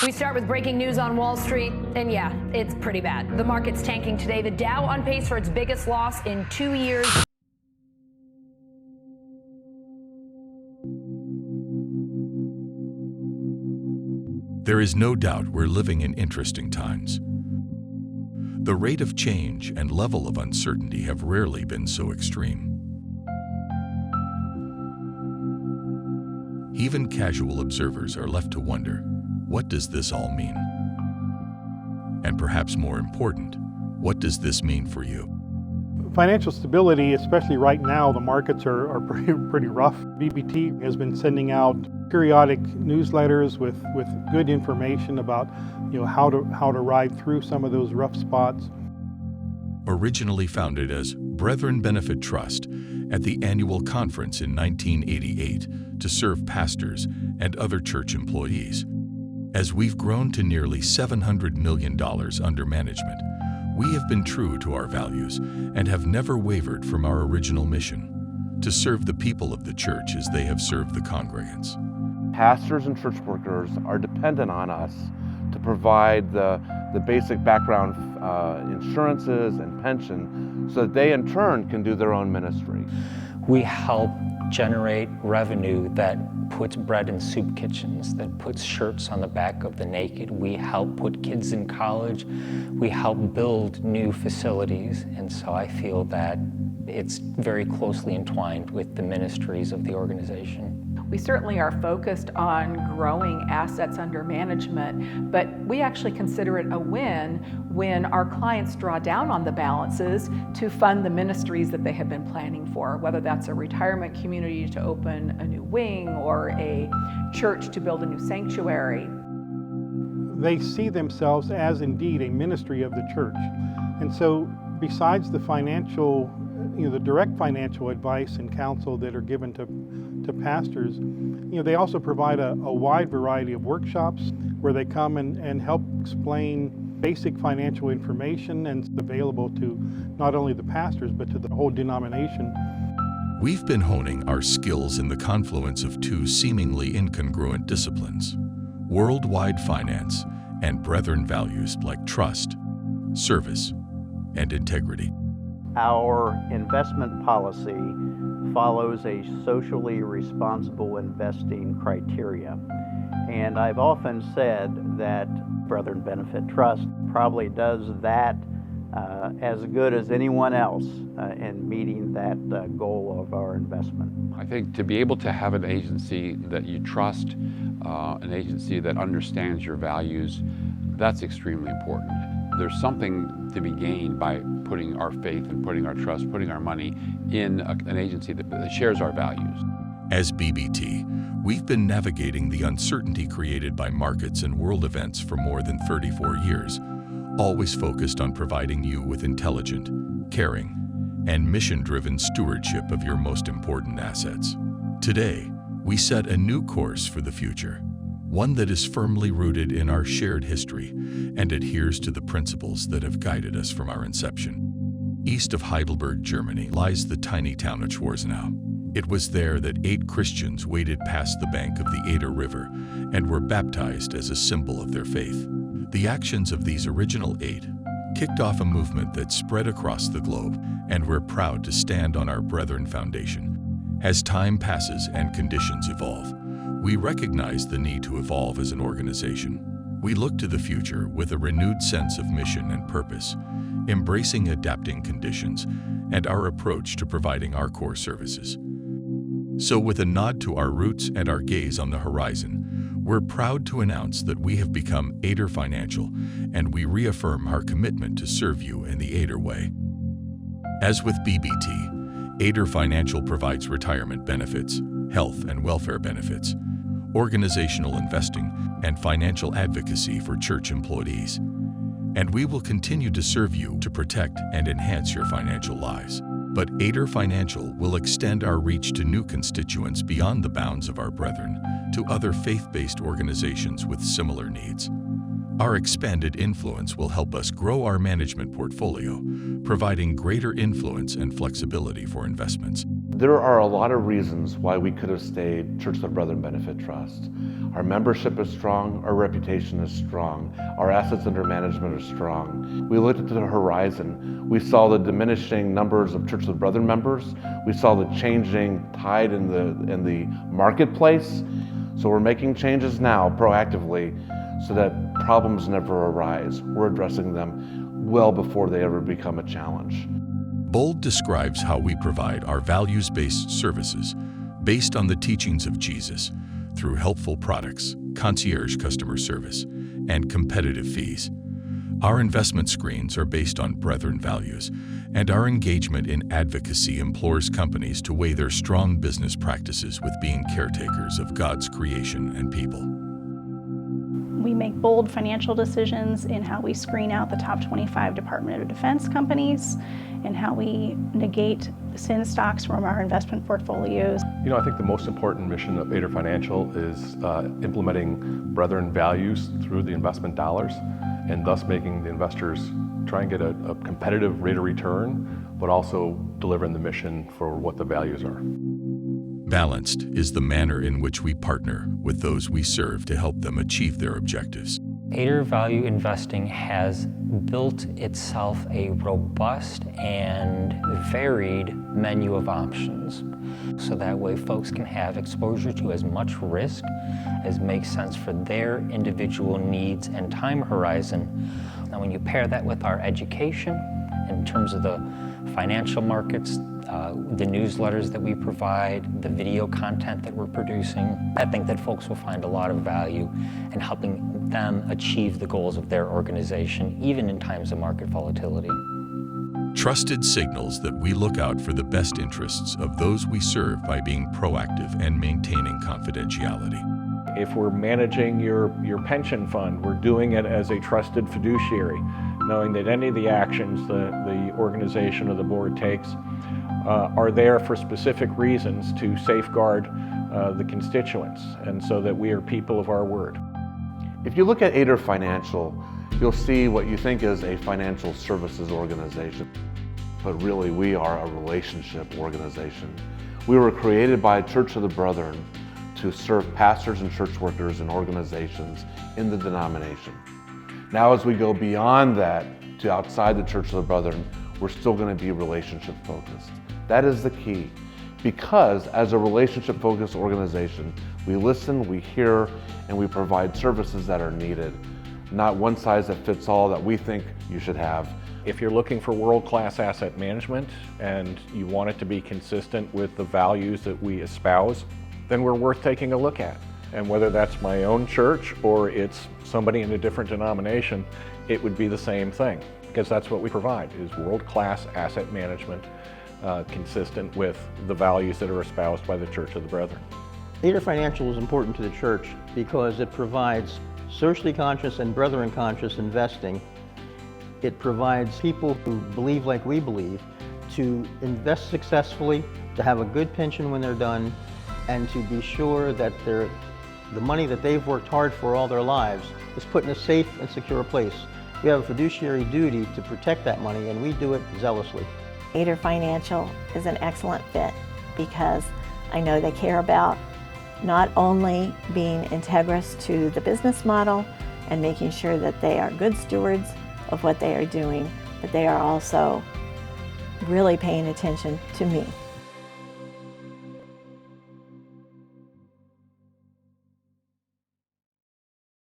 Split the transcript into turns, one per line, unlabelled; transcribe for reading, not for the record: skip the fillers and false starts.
We start with breaking news on Wall Street, and yeah, it's pretty bad. The market's tanking today. The Dow on pace for its biggest loss in 2 years.
There is no doubt we're living in interesting times. The rate of change and level of uncertainty have rarely been so extreme. Even casual observers are left to wonder, what does this all mean? And perhaps more important, what does this mean for you?
Financial stability, especially right now, the markets are pretty rough. BBT has been sending out periodic newsletters with good information about how to ride through some of those rough spots.
Originally founded as Brethren Benefit Trust at the annual conference in 1988 to serve pastors and other church employees. As we've grown to nearly $700 million under management, we have been true to our values and have never wavered from our original mission, to serve the people of the church as they have served the congregants.
Pastors and church workers are dependent on us to provide the basic background insurances and pension so that they in turn can do their own ministry.
We help generate revenue that puts bread in soup kitchens, that puts shirts on the back of the naked. We help put kids in college. We help build new facilities. And so I feel that it's very closely entwined with the ministries of the organization.
We certainly are focused on growing assets under management, but we actually consider it a win when our clients draw down on the balances to fund the ministries that they have been planning for, whether that's a retirement community to open a new wing or a church to build a new sanctuary.
They see themselves as indeed a ministry of the church. And so besides the financial, the direct financial advice and counsel that are given to pastors, they also provide a wide variety of workshops where they come and help explain basic financial information, and it's available to not only the pastors but to the whole denomination.
We've been honing our skills in the confluence of two seemingly incongruent disciplines: worldwide finance and brethren values like trust, service, and integrity.
Our investment policy follows a socially responsible investing criteria. And I've often said that Brethren Benefit Trust probably does that as good as anyone else in meeting that goal of our investment.
I think to be able to have an agency that you trust, an agency that understands your values, that's extremely important. There's something to be gained by putting our faith and putting our trust, putting our money in an agency that shares our values.
As BBT, we've been navigating the uncertainty created by markets and world events for more than 34 years, always focused on providing you with intelligent, caring, and mission-driven stewardship of your most important assets. Today, we set a new course for the future, one that is firmly rooted in our shared history and adheres to the principles that have guided us from our inception. East of Heidelberg, Germany, lies the tiny town of Schwarzenau. It was there that 8 Christians waded past the bank of the Eder River and were baptized as a symbol of their faith. The actions of these original 8 kicked off a movement that spread across the globe, and we're proud to stand on our Brethren foundation. As time passes and conditions evolve, we recognize the need to evolve as an organization. We look to the future with a renewed sense of mission and purpose, embracing adapting conditions and our approach to providing our core services. So with a nod to our roots and our gaze on the horizon, we're proud to announce that we have become Eder Financial, and we reaffirm our commitment to serve you in the Eder way. As with BBT, Eder Financial provides retirement benefits, health and welfare benefits, organizational investing, and financial advocacy for church employees. And we will continue to serve you to protect and enhance your financial lives. But Eder Financial will extend our reach to new constituents beyond the bounds of our brethren, to other faith-based organizations with similar needs. Our expanded influence will help us grow our management portfolio, providing greater influence and flexibility for investments.
There are a lot of reasons why we could have stayed Church of the Brethren Benefit Trust. Our membership is strong, our reputation is strong, our assets under management are strong. We looked at the horizon. We saw the diminishing numbers of Church of the Brethren members. We saw the changing tide in the marketplace. So we're making changes now proactively so that problems never arise. We're addressing them well before they ever become a challenge.
Bold describes how we provide our values-based services based on the teachings of Jesus through helpful products, concierge customer service, and competitive fees. Our investment screens are based on Brethren values, and our engagement in advocacy implores companies to weigh their strong business practices with being caretakers of God's creation and people.
We make bold financial decisions in how we screen out the top 25 Department of Defense companies and how we negate sin stocks from our investment portfolios.
You know, I think the most important mission of Eder Financial is implementing Brethren values through the investment dollars, and thus making the investors try and get a competitive rate of return, but also delivering the mission for what the values are.
Balanced is the manner in which we partner with those we serve to help them achieve their objectives.
Eder Value Investing has built itself a robust and varied menu of options, so that way folks can have exposure to as much risk as makes sense for their individual needs and time horizon. Now, when you pair that with our education in terms of the financial markets, the newsletters that we provide, the video content that we're producing, I think that folks will find a lot of value in helping them achieve the goals of their organization, even in times of market volatility.
Trusted signals that we look out for the best interests of those we serve by being proactive and maintaining confidentiality.
If we're managing your pension fund, we're doing it as a trusted fiduciary, knowing that any of the actions the organization or the board takes are there for specific reasons to safeguard the constituents, and so that we are people of our word.
If you look at Eder Financial, you'll see what you think is a financial services organization, but really we are a relationship organization. We were created by Church of the Brethren to serve pastors and church workers and organizations in the denomination. Now, as we go beyond that to outside the Church of the Brethren, we're still going to be relationship focused. That is the key, because as a relationship focused organization, we listen, we hear, and we provide services that are needed, not one size that fits all that we think you should have.
If you're looking for world-class asset management and you want it to be consistent with the values that we espouse, then we're worth taking a look at. And whether that's my own church or it's somebody in a different denomination, it would be the same thing, because that's what we provide, is world-class asset management consistent with the values that are espoused by the Church of the Brethren.
Eder Financial is important to the church because it provides socially conscious and brethren conscious investing. It provides people who believe like we believe to invest successfully, to have a good pension when they're done, and to be sure that the money that they've worked hard for all their lives is put in a safe and secure place. We have a fiduciary duty to protect that money, and we do it zealously.
Eder Financial is an excellent fit because I know they care about not only being integrous to the business model and making sure that they are good stewards of what they are doing, but they are also really paying attention to me.